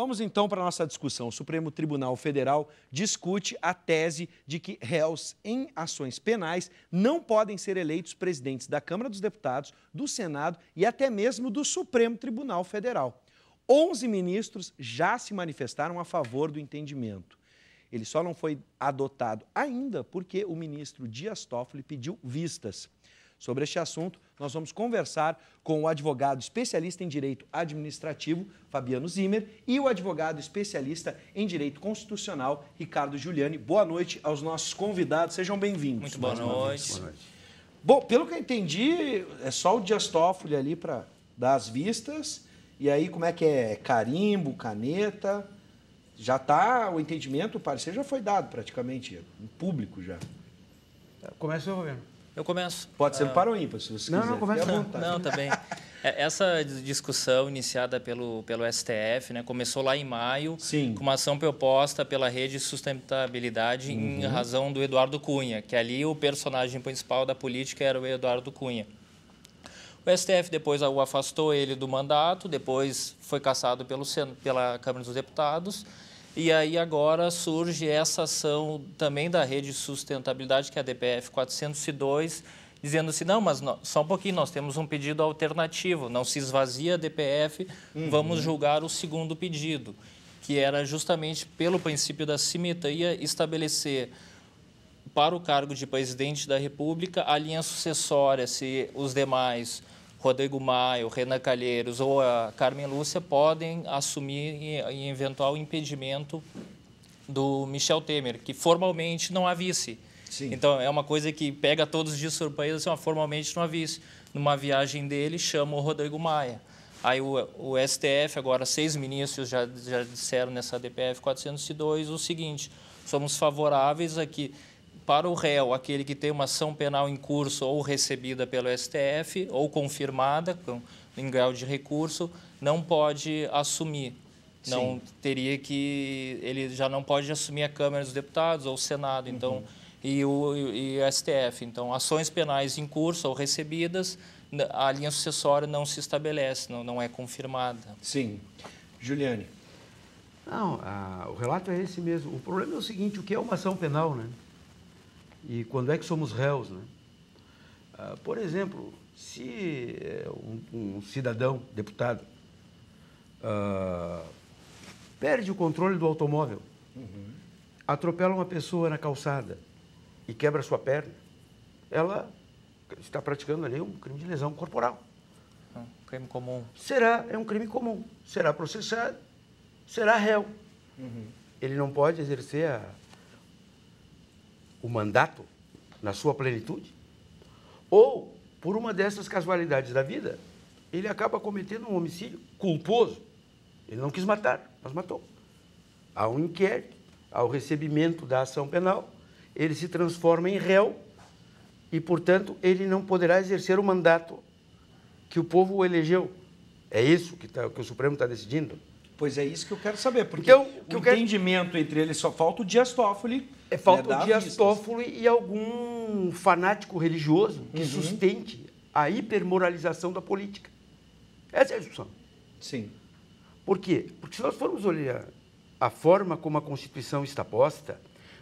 vamos então para a nossa discussão. O Supremo Tribunal Federal discute a tese de que réus em ações penais não podem ser eleitos presidentes da Câmara dos Deputados, do Senado e até mesmo do Supremo Tribunal Federal. 11 ministros já se manifestaram a favor do entendimento. Ele só não foi adotado ainda porque o ministro Dias Toffoli pediu vistas. Sobre este assunto, nós vamos conversar com o advogado especialista em Direito Administrativo, Fabiano Zimmer, e o advogado especialista em Direito Constitucional, Ricardo Giuliani. Boa noite aos nossos convidados, sejam bem-vindos. Muito boa noite. Boa noite. Bom, pelo que eu entendi, é só o Dias Toffoli ali para dar as vistas, e aí como é que é? Carimbo, caneta, já está o entendimento, o parecer já foi dado praticamente, em público já. Começa o governo. Eu começo. Pode ser no par ou ímpar, se você quiser. Não, começa. Não, tá bem. Essa discussão iniciada pelo STF, né, começou lá em maio, Sim, com uma ação proposta pela Rede de Sustentabilidade em razão do Eduardo Cunha, que ali o personagem principal da política era o Eduardo Cunha. O STF depois o afastou ele do mandato, depois foi cassado pela Câmara dos Deputados, e aí agora surge essa ação também da Rede de Sustentabilidade, que é a DPF 402, dizendo assim, não, mas só um pouquinho, nós temos um pedido alternativo, não se esvazia a DPF, vamos julgar o segundo pedido, que era justamente pelo princípio da simetria estabelecer para o cargo de presidente da República a linha sucessória, se os demais, Rodrigo Maia, Renan Calheiros ou a Carmen Lúcia podem assumir em eventual impedimento do Michel Temer, que formalmente não há vice. sim. Então, é uma coisa que pega todos de surpresa, assim, formalmente não há vice. Numa viagem dele, chama o Rodrigo Maia. Aí o STF, agora 6 ministros já disseram nessa DPF 402 o seguinte, somos favoráveis a que, para o réu, aquele que tem uma ação penal em curso ou recebida pelo STF, ou confirmada, em grau de recurso, não pode assumir. Não teria que... Ele já não pode assumir a Câmara dos Deputados ou o Senado, então, e o STF. Então, ações penais em curso ou recebidas, a linha sucessória não se estabelece, não é confirmada. Sim. Giuliani. Não, o relato é esse mesmo. O problema é o seguinte, o que é uma ação penal, né? E quando é que somos réus, né? Por exemplo, se um cidadão, deputado, perde o controle do automóvel, atropela uma pessoa na calçada e quebra sua perna, ela está praticando ali um crime de lesão corporal. Crime comum. É um crime comum. Será processado, será réu. Ele não pode exercer o mandato na sua plenitude, ou, por uma dessas casualidades da vida, ele acaba cometendo um homicídio culposo. Ele não quis matar, mas matou. Há um inquérito, ao recebimento da ação penal, ele se transforma em réu e, portanto, ele não poderá exercer o mandato que o povo o elegeu. É isso que o Supremo está decidindo. Pois é isso que eu quero saber, porque Então, o entendimento entre eles só falta o Dias Toffoli. Falta o Dias Toffoli e algum fanático religioso que sustente a hipermoralização da política. Essa é a discussão. Sim. Por quê? Porque se nós formos olhar a forma como a Constituição está posta,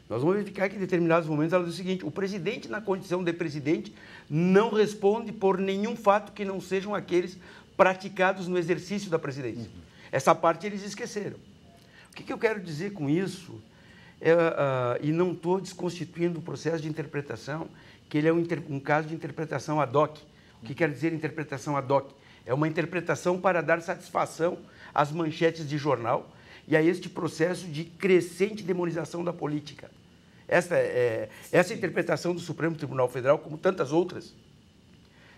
nós vamos verificar que em determinados momentos ela diz o seguinte, o presidente, na condição de presidente, não responde por nenhum fato que não sejam aqueles praticados no exercício da presidência. Essa parte eles esqueceram. O que eu quero dizer com isso? E não estou desconstituindo o processo de interpretação, que ele é um caso de interpretação ad hoc. O que quer dizer interpretação ad hoc? É uma interpretação para dar satisfação às manchetes de jornal e a este processo de crescente demonização da política. Essa interpretação do Supremo Tribunal Federal, como tantas outras,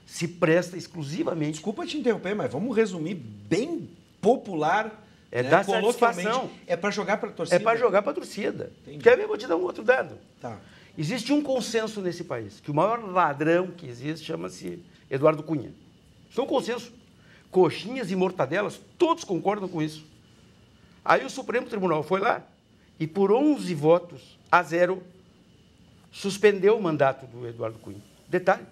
se presta exclusivamente... Desculpa te interromper, mas vamos resumir bem popular... dar satisfação. É para jogar para a torcida? É para jogar para a torcida. Quer ver? Vou te dar um outro dado. Tá. Existe um consenso nesse país, que o maior ladrão que existe chama-se Eduardo Cunha. Isso é um consenso. Coxinhas e mortadelas, todos concordam com isso. Aí o Supremo Tribunal foi lá e, por 11 votos a 0, suspendeu o mandato do Eduardo Cunha. Detalhe,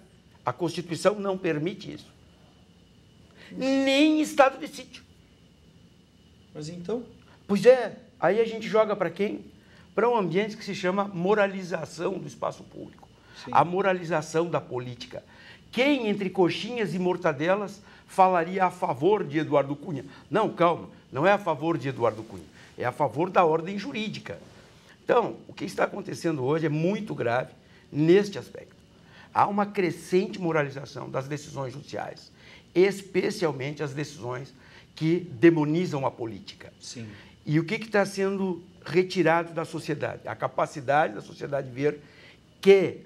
a Constituição não permite isso. Nem em estado de sítio. Mas então? Pois é, aí a gente joga para quem? Para um ambiente que se chama moralização do espaço público. Sim. A moralização da política. Quem, entre coxinhas e mortadelas, falaria a favor de Eduardo Cunha? Não, calma, não é a favor de Eduardo Cunha, é a favor da ordem jurídica. Então, o que está acontecendo hoje é muito grave neste aspecto. Há uma crescente moralização das decisões judiciais, especialmente as decisões que demonizam a política. Sim. E o que está sendo retirado da sociedade? A capacidade da sociedade ver que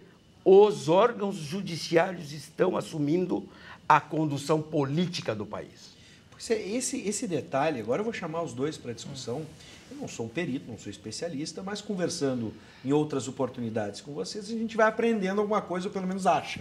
os órgãos judiciários estão assumindo a condução política do país. Esse detalhe, agora eu vou chamar os dois para a discussão. Eu não sou um perito, não sou especialista, mas conversando em outras oportunidades com vocês, a gente vai aprendendo alguma coisa, ou pelo menos acha.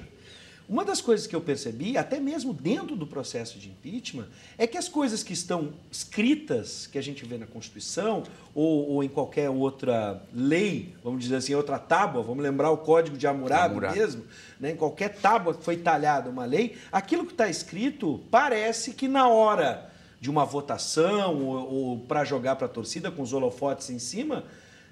Uma das coisas que eu percebi, até mesmo dentro do processo de impeachment, é que as coisas que estão escritas, que a gente vê na Constituição ou em qualquer outra lei, vamos dizer assim, outra tábua, vamos lembrar o Código de Hammurabi mesmo, né? Em qualquer tábua que foi talhada uma lei, aquilo que está escrito parece que na hora de uma votação ou para jogar para a torcida com os holofotes em cima,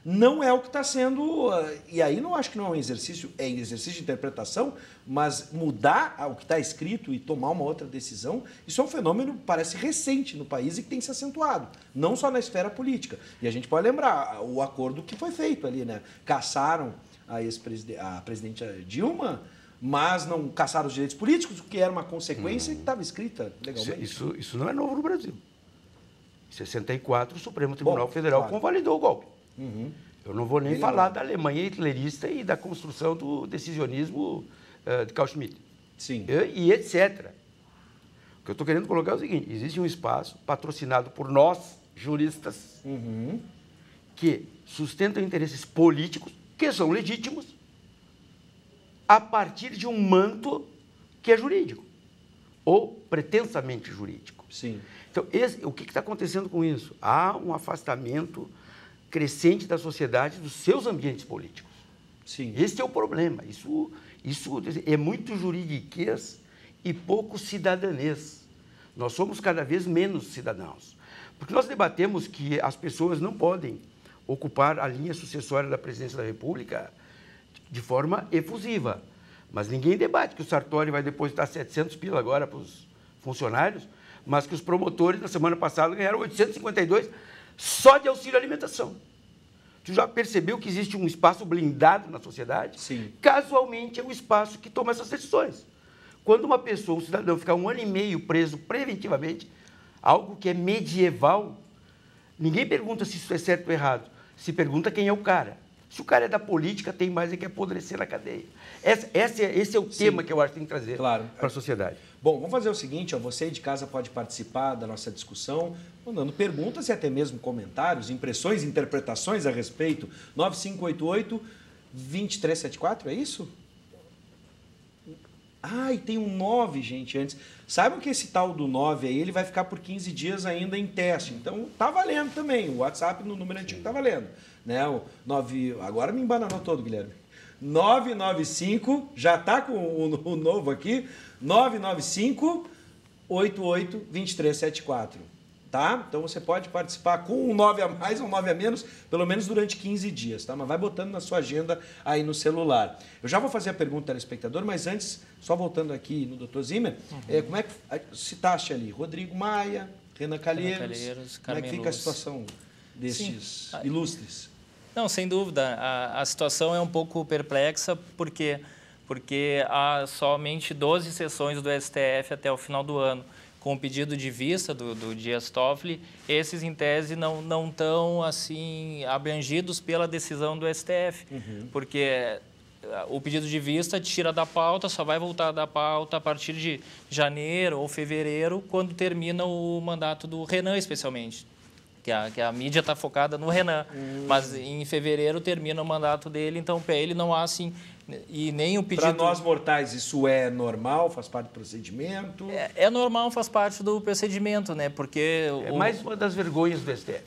não é o que está sendo... E aí não acho que não é um exercício, é exercício de interpretação, mas mudar o que está escrito e tomar uma outra decisão, isso é um fenômeno, parece, recente no país e que tem se acentuado, não só na esfera política. E a gente pode lembrar o acordo que foi feito ali, né? Caçaram a presidente Dilma, mas não caçaram os direitos políticos, o que era uma consequência que estava escrita legalmente. Isso não é novo no Brasil. Em 64, o Supremo Tribunal Federal convalidou o golpe. Uhum. Eu não vou nem falar da Alemanha hitlerista e da construção do decisionismo de Carl Schmitt. Sim. E etc. O que eu estou querendo colocar é o seguinte, existe um espaço patrocinado por nós, juristas, que sustentam interesses políticos, que são legítimos, a partir de um manto que é jurídico, ou pretensamente jurídico. Sim. Então, o que está acontecendo com isso? Há um afastamento crescente da sociedade dos seus ambientes políticos. Sim. Esse é o problema. Isso é muito juridiquês e pouco cidadanês. Nós somos cada vez menos cidadãos. Porque nós debatemos que as pessoas não podem ocupar a linha sucessória da presidência da República de forma efusiva. Mas ninguém debate que o Sartori vai depositar 700 pila agora para os funcionários, mas que os promotores, na semana passada, ganharam 852 só de auxílio alimentação. Tu já percebeu que existe um espaço blindado na sociedade? Sim. Casualmente é o espaço que toma essas decisões. Quando uma pessoa, um cidadão, fica 1 ano e meio preso preventivamente, algo que é medieval, ninguém pergunta se isso é certo ou errado. Se pergunta quem é o cara. Se o cara é da política, tem mais é que apodrecer na cadeia. Esse é o tema que eu acho que tem que trazer para a sociedade. Bom, vamos fazer o seguinte, ó, você de casa pode participar da nossa discussão, mandando perguntas e até mesmo comentários, impressões, interpretações a respeito. 9588-2374, é isso? Ah, e tem um 9, gente, antes. Saibam que esse tal do 9 aí, ele vai ficar por 15 dias ainda em teste. Então, tá valendo também. O WhatsApp no número antigo tá valendo. Né? O 9... Agora me embananou todo, Guilherme. 995, já tá com o novo aqui, 995-88-2374. Tá? Então você pode participar com um 9 a mais ou um 9 a menos, pelo menos durante 15 dias, tá? Mas vai botando na sua agenda aí no celular. Eu já vou fazer a pergunta do telespectador, mas antes, só voltando aqui no Dr. Zimmer, como é que citaste ali? Rodrigo Maia, Renan Calheiros, como é que fica a situação destes ilustres? Não, sem dúvida. A situação é um pouco perplexa, porque há somente 12 sessões do STF até o final do ano, com o pedido de vista do Dias Toffoli. Esses, em tese, não estão assim, abrangidos pela decisão do STF, porque o pedido de vista tira da pauta, só vai voltar da pauta a partir de janeiro ou fevereiro, quando termina o mandato do Renan, especialmente. Que a mídia está focada no Renan, mas em fevereiro termina o mandato dele, então para ele não há assim, e nem o pedido... Para nós mortais isso é normal, faz parte do procedimento? É normal, faz parte do procedimento, né? Porque... É mais uma das vergonhas do STF.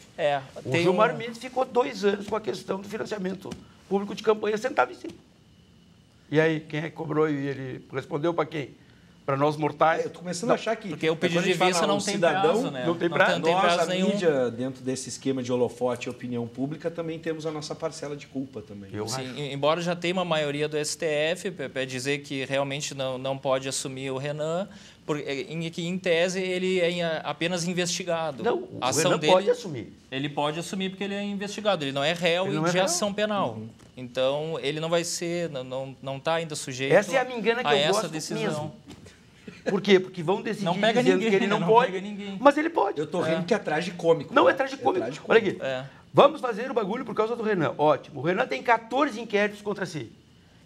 O Gilmar Mendes ficou 2 anos com a questão do financiamento público de campanha sentado em cima. E aí, quem é que cobrou e ele respondeu para quem? para nós mortais. Eu estou começando a achar que... Porque o pedido quando a gente de vista fala não o tem cidadão, prazo, né? não tem prazo. Nós, a nenhum. mídia, dentro desse esquema de holofote e opinião pública, também temos a nossa parcela de culpa também. Sim, embora já tenha uma maioria do STF para dizer que realmente não pode assumir o Renan, porque em tese ele é apenas investigado. Não, a ação o Renan dele, pode assumir. Ele pode assumir porque ele é investigado, ele não é réu Ele não é de réu. ação penal. Então, ele não vai ser, não está ainda sujeito Essa é a mingana que a eu essa gosto decisão. mesmo. Por quê? Porque vão decidir Não pega dizendo ninguém, que ele não não pode, pega ninguém. mas ele pode. Eu estou rindo que é tragicômico. Não é tragicômico. tragicômico. Olha aqui. É. Vamos fazer o bagulho por causa do Renan. Ótimo. O Renan tem 14 inquéritos contra si.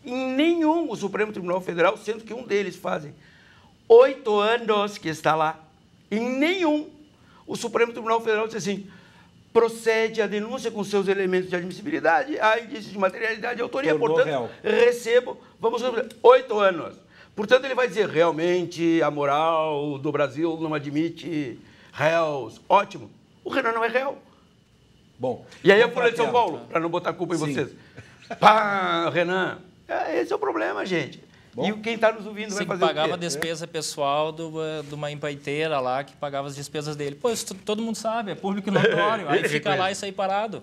Em nenhum o Supremo Tribunal Federal, sendo que um deles fazem 8 anos que está lá. Em nenhum o Supremo Tribunal Federal diz assim: procede a denúncia com seus elementos de admissibilidade, há indícios de materialidade e autoria, Tornou portanto, réu. recebo, vamos receber 8 anos. Portanto, ele vai dizer, realmente, a moral do Brasil não admite réus. Ótimo. O Renan não é réu. Bom, E aí a vamos pra Folha de São tela, Paulo, tá? para não botar culpa em Sim. vocês. Pá, Renan. Esse é o problema, gente. Bom. E quem está nos ouvindo vai Sim, fazer pagava o a quê? despesa pessoal de uma empreiteira lá que pagava as despesas dele. Pô, isso todo mundo sabe, é público e notório. Aí fica lá e sai parado.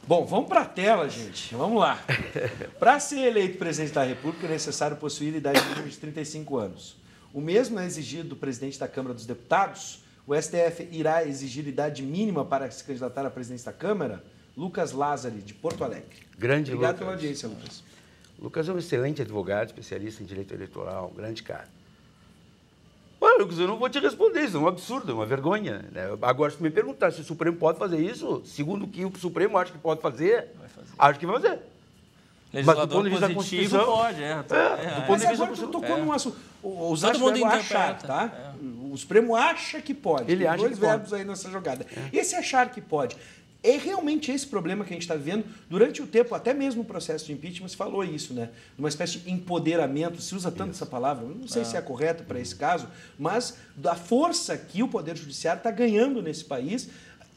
Bom, vamos para a tela, gente. Vamos lá. Para ser eleito presidente da República, é necessário possuir idade mínima de 35 anos. O mesmo é exigido do presidente da Câmara dos Deputados. O STF irá exigir idade mínima para se candidatar à presidência da Câmara? Lucas Lázari, de Porto Alegre. Grande Obrigado Lucas. pela audiência, Lucas. Lucas é um excelente advogado, especialista em direito eleitoral, um grande cara. Olha, Lucas, eu não vou te responder isso, é um absurdo, é uma vergonha. Né? Agora, se me perguntar se o Supremo pode fazer isso, segundo o que o Supremo acha que pode fazer, acho que vai fazer. Legislador Mas do ponto de vista da positivo Constituição, pode, do ponto Mas de vista agora tu da tocou num assunto. Usar Todo o mundo verbo achar, interpreta. tá? O Supremo acha que pode. Ele Tem acha dois que pode. verbos aí nessa jogada. Esse achar que pode. É realmente esse problema que a gente está vivendo durante o tempo, até mesmo no processo de impeachment, se falou isso, né? Uma espécie de empoderamento, se usa tanto essa palavra, eu não sei se é correta para esse caso, mas da força que o Poder Judiciário está ganhando nesse país,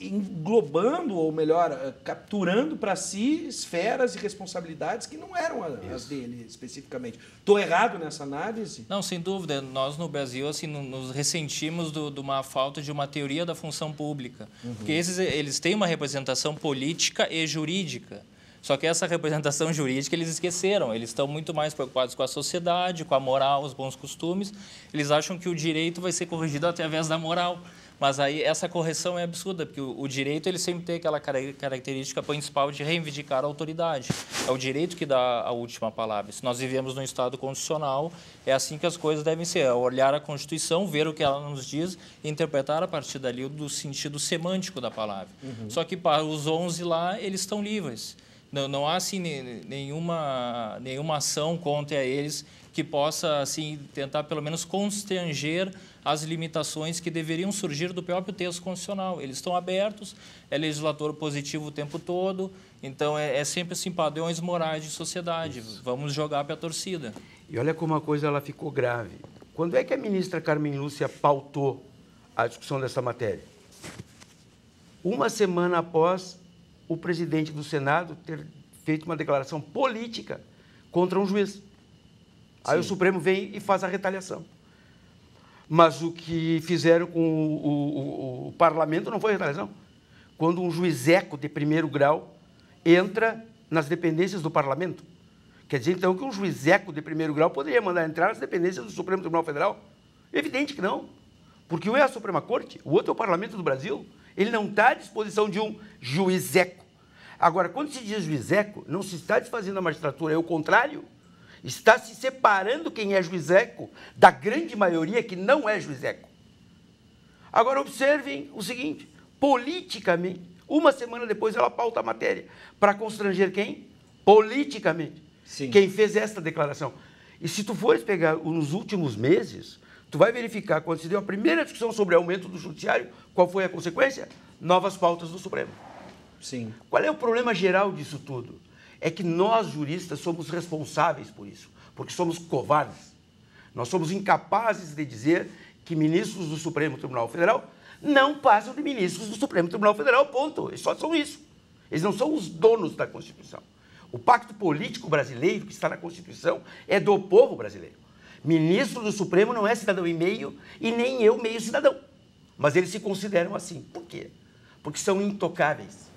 englobando, ou melhor, capturando para si esferas e responsabilidades que não eram as dele especificamente. Estou errado nessa análise? Não, sem dúvida. Nós, no Brasil, assim, nos ressentimos de uma falta de uma teoria da função pública. Porque eles têm uma representação política e jurídica. Só que essa representação jurídica eles esqueceram. Eles estão muito mais preocupados com a sociedade, com a moral, os bons costumes. Eles acham que o direito vai ser corrigido através da moral. Mas aí essa correção é absurda, porque o direito ele sempre tem aquela característica principal de reivindicar a autoridade. É o direito que dá a última palavra. Se nós vivemos num Estado constitucional, é assim que as coisas devem ser. É olhar a Constituição, ver o que ela nos diz e interpretar a partir dali do sentido semântico da palavra. Só que para os 11 lá, eles estão livres. Não há assim, nenhuma ação contra eles que possa assim, tentar pelo menos constranger as limitações que deveriam surgir do próprio texto constitucional. Eles estão abertos, é legislator positivo o tempo todo, então é sempre assim, padrões morais de sociedade. Isso. Vamos jogar para a torcida. E olha como a coisa ela ficou grave. Quando é que a ministra Carmen Lúcia pautou a discussão dessa matéria? Uma semana após o presidente do Senado ter feito uma declaração política contra um juiz. Aí o Supremo vem e faz a retaliação. Mas o que fizeram com o parlamento não foi retaliação. Quando um juizeco de primeiro grau entra nas dependências do parlamento. Quer dizer, então, que um juizeco de primeiro grau poderia mandar entrar nas dependências do Supremo Tribunal Federal? Evidente que não. Porque um é a Suprema Corte, o outro é o Parlamento do Brasil. Ele não está à disposição de um juizeco. Agora, quando se diz juizeco, não se está desfazendo a magistratura, é o contrário. Está se separando quem é juizeco da grande maioria que não é juizeco. Agora, observem o seguinte, politicamente, uma semana depois ela pauta a matéria. Para constranger quem? Politicamente. Sim. Quem fez esta declaração. E se tu fores pegar nos últimos meses, tu vai verificar, quando se deu a primeira discussão sobre aumento do judiciário, qual foi a consequência? Novas pautas do Supremo. Sim. Qual é o problema geral disso tudo? É que nós, juristas, somos responsáveis por isso, porque somos covardes. Nós somos incapazes de dizer que ministros do Supremo Tribunal Federal não passam de ministros do Supremo Tribunal Federal, ponto. Eles só são isso. Eles não são os donos da Constituição. O pacto político brasileiro, que está na Constituição, é do povo brasileiro. Ministro do Supremo não é cidadão e meio, e nem eu meio cidadão. Mas eles se consideram assim. Por quê? Porque são intocáveis.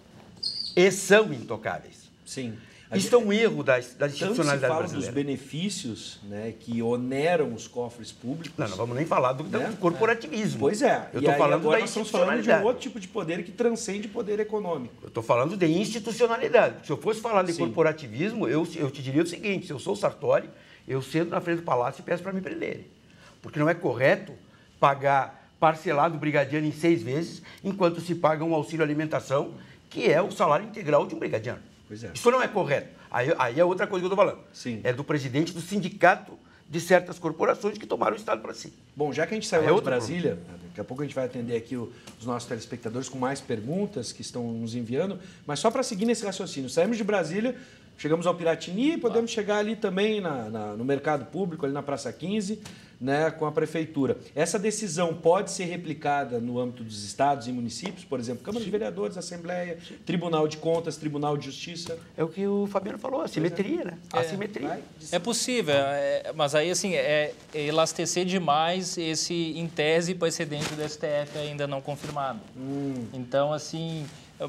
E são intocáveis. Sim. Isso é um erro da Tanto se institucionalidade fala brasileira. dos benefícios, né, que oneram os cofres públicos. Não vamos nem falar do corporativismo. Pois é. Eu estou falando agora da nós estamos falando de um institucionalidade. outro tipo de poder que transcende o poder econômico. Eu estou falando de institucionalidade. Se eu fosse falar de Sim. corporativismo, eu te diria o seguinte, se eu sou o Sartori, eu sento na frente do palácio e peço para me prenderem. Porque não é correto pagar parcelado o brigadiano em 6 vezes, enquanto se paga um auxílio alimentação, que é o salário integral de um brigadiano. Pois é. Isso não é correto. Aí é outra coisa que eu estou falando. Sim. É do presidente do sindicato de certas corporações que tomaram o Estado para si. Bom, já que a gente saiu É lá de outro Brasília, daqui a pouco a gente vai atender aqui os nossos telespectadores com mais perguntas que estão nos enviando, mas só para seguir nesse raciocínio, saímos de Brasília, chegamos ao Piratini e podemos chegar ali também no mercado público, ali na Praça 15, né, com a prefeitura. Essa decisão pode ser replicada no âmbito dos estados e municípios, por exemplo, Câmara de Vereadores, Assembleia, Tribunal de Contas, Tribunal de Justiça? É o que o Fabiano falou, assimetria, né? Assimetria. É possível, mas aí assim, é elastecer demais esse, em tese, precedente do STF ainda não confirmado. Então, assim,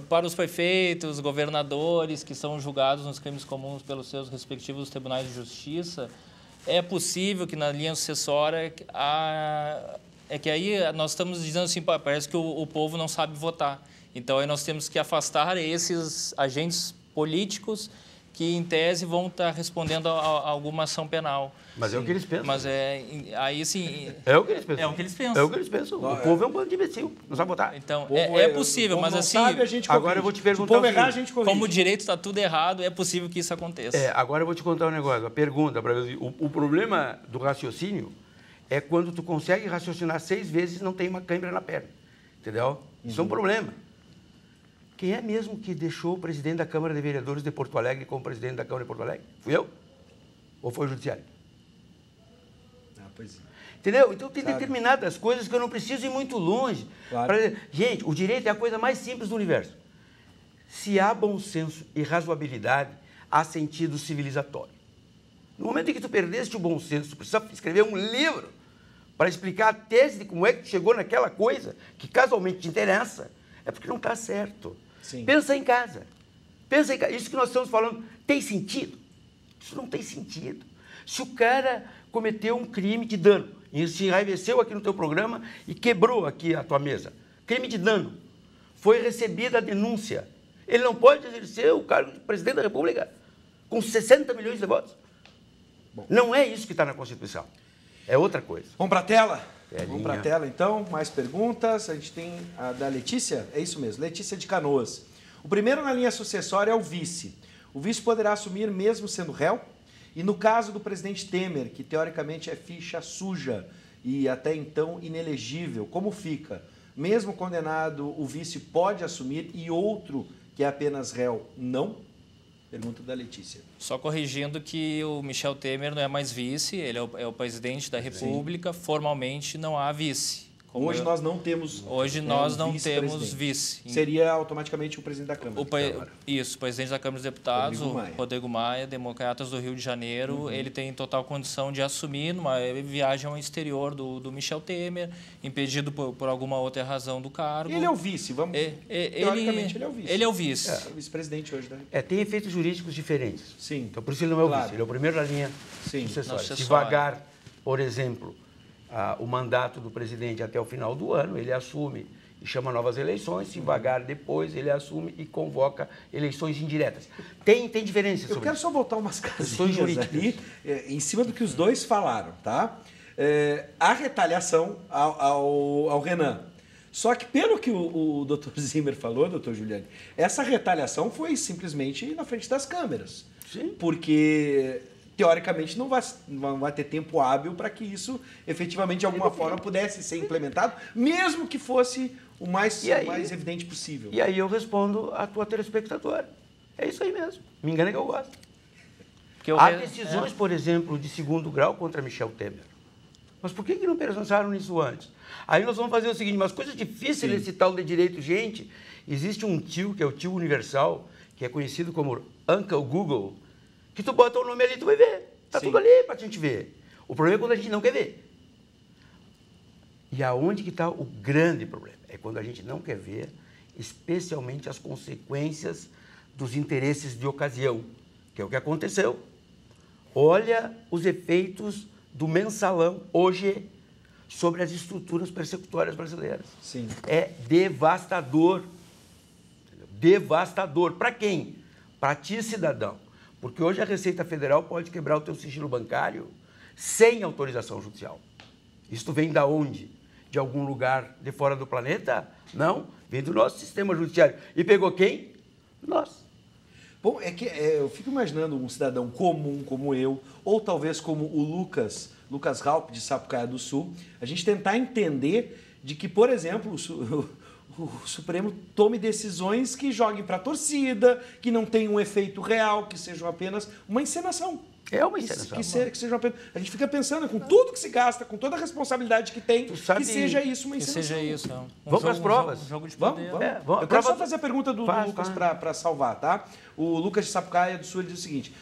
para os prefeitos, governadores que são julgados nos crimes comuns pelos seus respectivos tribunais de justiça, é possível que na linha sucessória, é que aí nós estamos dizendo assim, parece que o povo não sabe votar. Então, aí nós temos que afastar esses agentes políticos que, em tese, vão estar respondendo a alguma ação penal. Mas é o que eles pensam. Mas aí, sim... É o que eles pensam. É o que eles pensam. É o que eles pensam. O povo é um bando de imbecil, não sabe votar. Então, O povo é possível, o povo mas não assim... sabe, a gente agora corrige. eu vou te Se perguntar o povo o errar, a seguinte, gente corrige. Como o direito está tudo errado, é possível que isso aconteça. agora eu vou te contar um negócio. A pergunta, o problema do raciocínio é quando tu consegue raciocinar 6 vezes e não tem uma câimbra na perna. Entendeu? Isso é um problema. Quem é mesmo que deixou o presidente da Câmara de Vereadores de Porto Alegre como presidente da Câmara de Porto Alegre? Fui eu? Ou foi o Judiciário? Pois é. Entendeu? Então tem determinadas coisas que eu não preciso ir muito longe. Claro. Gente, o direito é a coisa mais simples do universo. Se há bom senso e razoabilidade, há sentido civilizatório. No momento em que tu perdeste o bom senso, tu precisa escrever um livro para explicar a tese de como é que tu chegou naquela coisa que casualmente te interessa, é porque não está certo. Sim. Pensa em casa. Pensa em casa. Isso que nós estamos falando tem sentido? Isso não tem sentido. Se o cara cometeu um crime de dano e se enraiveceu aqui no teu programa e quebrou aqui a tua mesa, crime de dano, foi recebida a denúncia, ele não pode exercer o cargo de presidente da República com 60 milhões de votos. Bom, não é isso que está na Constituição. É outra coisa. Vamos para a tela? Telinha. Vamos para a tela, então. Mais perguntas. A gente tem a da Letícia. É isso mesmo, Letícia de Canoas. O primeiro na linha sucessória é o vice. O vice poderá assumir mesmo sendo réu? E no caso do presidente Temer, que teoricamente é ficha suja e até então inelegível, como fica? Mesmo condenado, o vice pode assumir e outro que é apenas réu, não? Pergunta da Letícia. Só corrigindo que o Michel Temer não é mais vice, ele é o presidente da República, formalmente não há vice. Hoje nós não temos Hoje nós não temos vice. Seria automaticamente o presidente da Câmara. Isso, o presidente da Câmara dos Deputados, Rodrigo Maia, Democratas do Rio de Janeiro, ele tem total condição de assumir numa viagem ao exterior do Michel Temer, impedido por alguma outra razão do cargo. Ele é o vice, vamos... Teoricamente ele é o vice. Ele é o vice. É o vice-presidente hoje, né? Tem efeitos jurídicos diferentes. Sim. Então, por isso ele não é o vice, ele é o primeiro da linha sucessória. Se vagar, por exemplo, o mandato do presidente até o final do ano, ele assume e chama novas eleições. Se vagar depois, ele assume e convoca eleições indiretas. Tem diferença sobre Eu quero só voltar umas casinhas ali, em cima do que os dois falaram, tá? A retaliação ao Renan. Só que, pelo que o Dr. Zimmer falou, Dr. Giuliani, essa retaliação foi simplesmente na frente das câmeras. Sim. Porque, teoricamente, não vai ter tempo hábil para que isso, efetivamente, de alguma forma, pudesse ser implementado, mesmo que fosse o mais evidente possível. E aí eu respondo à tua telespectadora. É isso aí mesmo. Me engana que eu gosto. Há decisões, por exemplo, de segundo grau contra Michel Temer. Mas por que não pensaram nisso antes? Aí nós vamos fazer o seguinte, mas coisa difícil nesse tal de direito, gente. Existe um tio, que é o tio universal, que é conhecido como Uncle Google, que tu bota o nome ali e tu vai ver. Tá tudo ali pra gente ver. O problema é quando a gente não quer ver. E aonde que está o grande problema? É quando a gente não quer ver, especialmente as consequências dos interesses de ocasião, que é o que aconteceu. Olha os efeitos do mensalão hoje sobre as estruturas persecutórias brasileiras. Sim. É devastador. Devastador. Para quem? Para ti, cidadão. Porque hoje a Receita Federal pode quebrar o teu sigilo bancário sem autorização judicial. Isto vem da onde? De algum lugar de fora do planeta? Não, vem do nosso sistema judiciário. E pegou quem? Nós. Bom, eu fico imaginando um cidadão comum como eu, ou talvez como o Lucas Raup, de Sapucaia do Sul, a gente tentar entender de que, por exemplo, o Supremo tome decisões que joguem para a torcida, que não tenham um efeito real, que sejam apenas uma encenação. É uma encenação. Que sejam apenas... A gente fica pensando, com tudo que se gasta, com toda a responsabilidade que tem, que seja isso uma encenação. Que seja isso. Vamos para as provas. Um jogo de Vamos. poder. Eu quero só fazer a pergunta do Lucas para salvar, tá? O Lucas de Sapucaia do Sul diz o seguinte: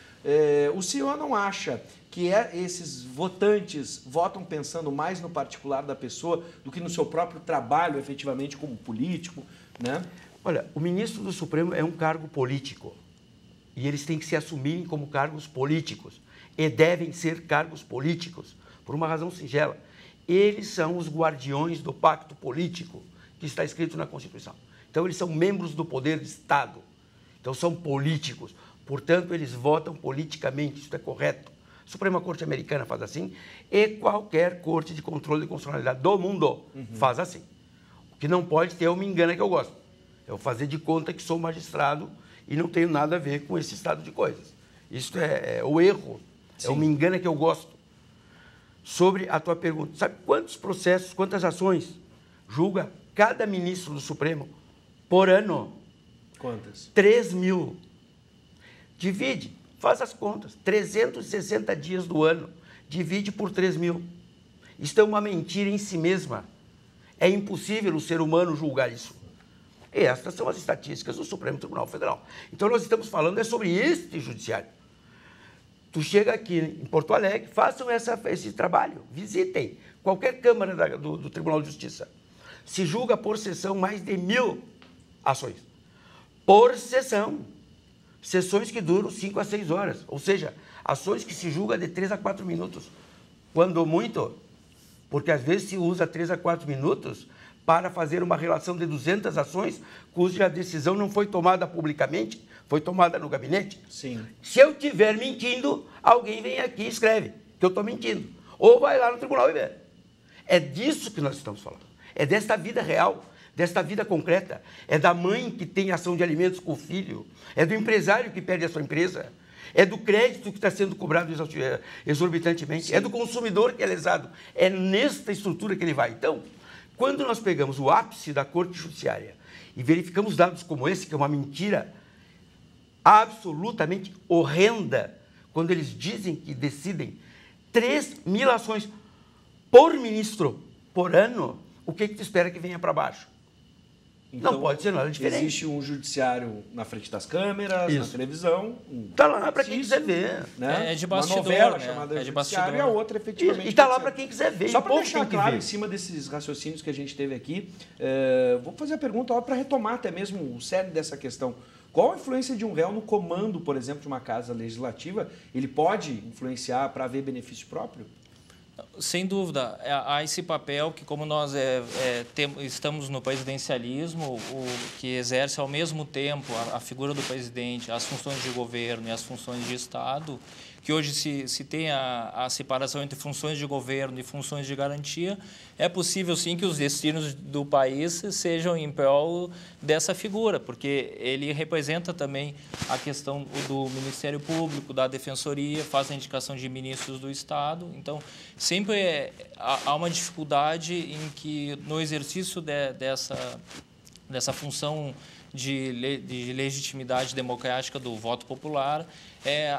o senhor não acha que esses votantes votam pensando mais no particular da pessoa do que no seu próprio trabalho, efetivamente, como político, né? Olha, o ministro do Supremo é um cargo político. E eles têm que se assumirem como cargos políticos. E devem ser cargos políticos, por uma razão singela. Eles são os guardiões do pacto político que está escrito na Constituição. Então, eles são membros do poder de Estado. Então, são políticos. Portanto, eles votam politicamente. Isso é correto. A Suprema Corte Americana faz assim e qualquer corte de controle de constitucionalidade do mundo faz assim. O que não pode ter é o me engana que eu gosto. Eu fazer de conta que sou magistrado e não tenho nada a ver com esse estado de coisas. Isso é o erro. Sim. É o me engana que eu gosto. Sobre a tua pergunta, sabe quantos processos, quantas ações julga cada ministro do Supremo por ano? Quantas? 3.000. Divide, faz as contas. 360 dias do ano. Divide por 3.000. Isso é uma mentira em si mesma. É impossível o ser humano julgar isso. E estas são as estatísticas do Supremo Tribunal Federal. Então, nós estamos falando sobre este judiciário. Tu chega aqui em Porto Alegre, façam esse trabalho, visitem qualquer Câmara do Tribunal de Justiça. Se julga por sessão mais de 1.000 ações. Por sessão. Sessões que duram 5 a 6 horas. Ou seja, ações que se julga de 3 a 4 minutos. Quando muito, porque às vezes se usa 3 a 4 minutos para fazer uma relação de 200 ações cuja decisão não foi tomada publicamente, foi tomada no gabinete. Sim. Se eu estiver mentindo, alguém vem aqui e escreve que eu estou mentindo. Ou vai lá no tribunal e vê. É disso que nós estamos falando. É desta vida real, desta vida concreta. É da mãe que tem ação de alimentos com o filho. É do empresário que perde a sua empresa. É do crédito que está sendo cobrado exorbitantemente. Sim. É do consumidor que é lesado. É nesta estrutura que ele vai. Então, quando nós pegamos o ápice da Corte Judiciária e verificamos dados como esse, que é uma mentira absolutamente horrenda, quando eles dizem que decidem 3.000 ações por ministro por ano, o que tu espera que venha para baixo? Então, não pode ser nada diferente. Existe um judiciário na frente das câmeras, na televisão. Está lá para quem quiser ver. Né? É de bastidor, uma novela né? chamada Judiciário e a outra efetivamente. E está lá para quem quiser ver. Só para deixar claro, em cima desses raciocínios que a gente teve aqui, vou fazer a pergunta para retomar até mesmo o cerne dessa questão. Qual a influência de um réu no comando, por exemplo, de uma casa legislativa? Ele pode influenciar para haver benefício próprio? Sem dúvida, há esse papel que, como nós estamos no presidencialismo, que exerce ao mesmo tempo a figura do presidente, as funções de governo e as funções de Estado, que hoje se tem a separação entre funções de governo e funções de garantia, é possível sim que os destinos do país sejam em prol dessa figura, porque ele representa também a questão do Ministério Público, da Defensoria, faz a indicação de ministros do Estado. Então, sempre há uma dificuldade em que, no exercício dessa função de legitimidade democrática do voto popular,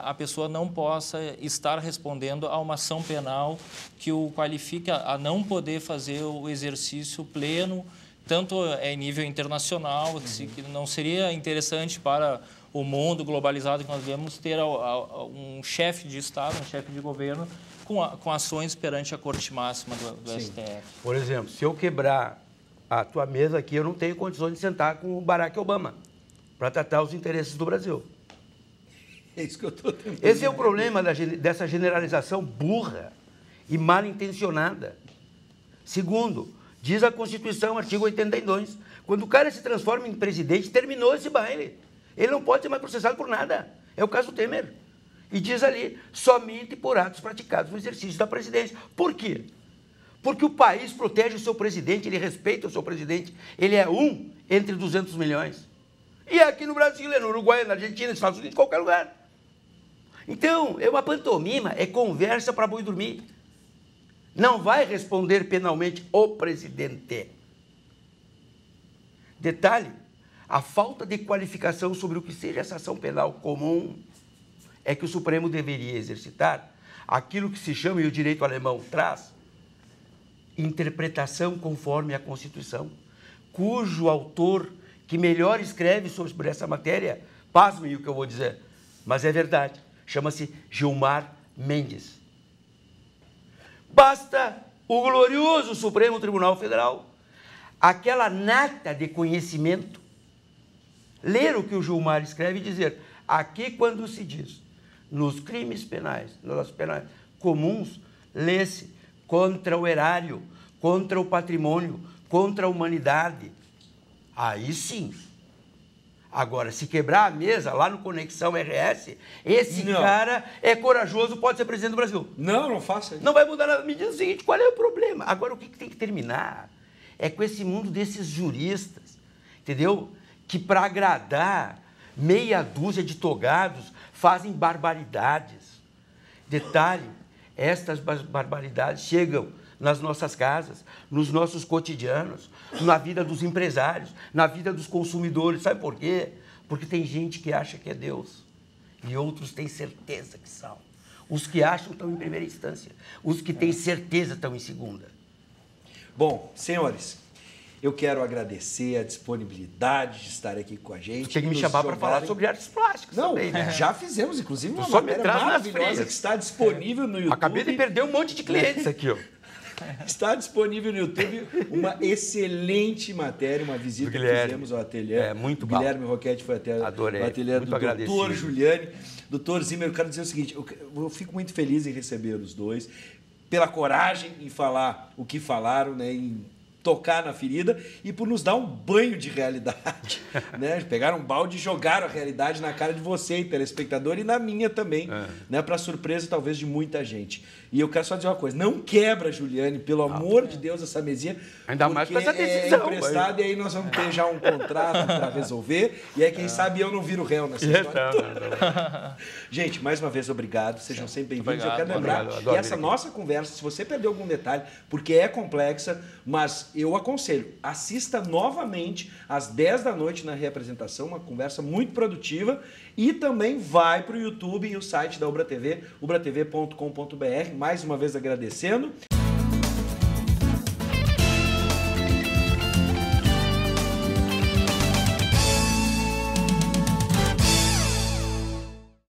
a pessoa não possa estar respondendo a uma ação penal que o qualifica a não poder fazer o exercício pleno, tanto em nível internacional, que não seria interessante para o mundo globalizado que nós vemos, ter um chefe de Estado, um chefe de governo, com ações perante a Corte Máxima do STF. Por exemplo, se eu quebrar a tua mesa aqui, eu não tenho condições de sentar com o Barack Obama para tratar os interesses do Brasil. É isso que eu estou tentando. Esse é o problema dessa generalização burra e mal intencionada. Segundo, diz a Constituição, artigo 82, quando o cara se transforma em presidente, terminou esse baile. Ele não pode ser mais processado por nada. É o caso Temer. E diz ali, somente por atos praticados no exercício da presidência. Por quê? Porque o país protege o seu presidente, ele respeita o seu presidente. Ele é um entre 200 milhões. E é aqui no Brasil, é no Uruguai, na Argentina, nos Estados Unidos, em qualquer lugar. Então, é uma pantomima, é conversa para boi dormir. Não vai responder penalmente o presidente. Detalhe, a falta de qualificação sobre o que seja essa ação penal comum é que o Supremo deveria exercitar aquilo que se chama, e o direito alemão traz, interpretação conforme a Constituição, cujo autor que melhor escreve sobre essa matéria, pasmem o que eu vou dizer, mas é verdade, chama-se Gilmar Mendes. Basta o glorioso Supremo Tribunal Federal, aquela nata de conhecimento, ler o que o Gilmar escreve e dizer, aqui quando se diz, nos crimes penais, nas penais comuns, lê-se contra o erário, contra o patrimônio, contra a humanidade. Aí sim. Agora, se quebrar a mesa lá no Conexão RS, esse cara é corajoso, pode ser presidente do Brasil. Não faça isso. Não vai mudar nada. Me diz o seguinte, qual é o problema? Agora, o que tem que terminar é com esse mundo desses juristas, entendeu? Que para agradar meia dúzia de togados fazem barbaridades. Detalhe, estas barbaridades chegam nas nossas casas, nos nossos cotidianos, na vida dos empresários, na vida dos consumidores. Sabe por quê? Porque tem gente que acha que é Deus e outros têm certeza que são. Os que acham estão em primeira instância, os que têm certeza estão em segunda. Bom, senhores, eu quero agradecer a disponibilidade de estar aqui com a gente. Tem que me chamar para falar sobre artes plásticas também, né? Já fizemos, inclusive, uma só matéria maravilhosa que está disponível no YouTube. Acabei de perder um monte de clientes aqui, ó. Está disponível no YouTube uma excelente matéria, uma visita que fizemos ao ateliê. É muito bom. Guilherme Roquete foi até o ateliê do doutor Juliane. Doutor Zimmer, eu quero dizer o seguinte, eu fico muito feliz em receber os dois, pela coragem em falar o que falaram, né, em tocar na ferida e por nos dar um banho de realidade, né? Pegaram um balde e jogaram a realidade na cara de você, telespectador, e na minha também, né? Para surpresa talvez de muita gente. E eu quero só dizer uma coisa, não quebra, Juliane, pelo amor de Deus, essa mesinha. Ainda mais com essa decisão. É emprestado e aí nós vamos ter já um contrato para resolver e aí quem sabe eu não viro réu nessa história toda. Gente, mais uma vez, obrigado. Sejam sempre bem-vindos. Eu quero lembrar que essa nossa conversa, se você perdeu algum detalhe, porque é complexa, mas eu aconselho, assista novamente às 10 da noite na reapresentação, uma conversa muito produtiva, e também vai para o YouTube e o site da Ubra TV, ubratv.com.br. Mais uma vez agradecendo.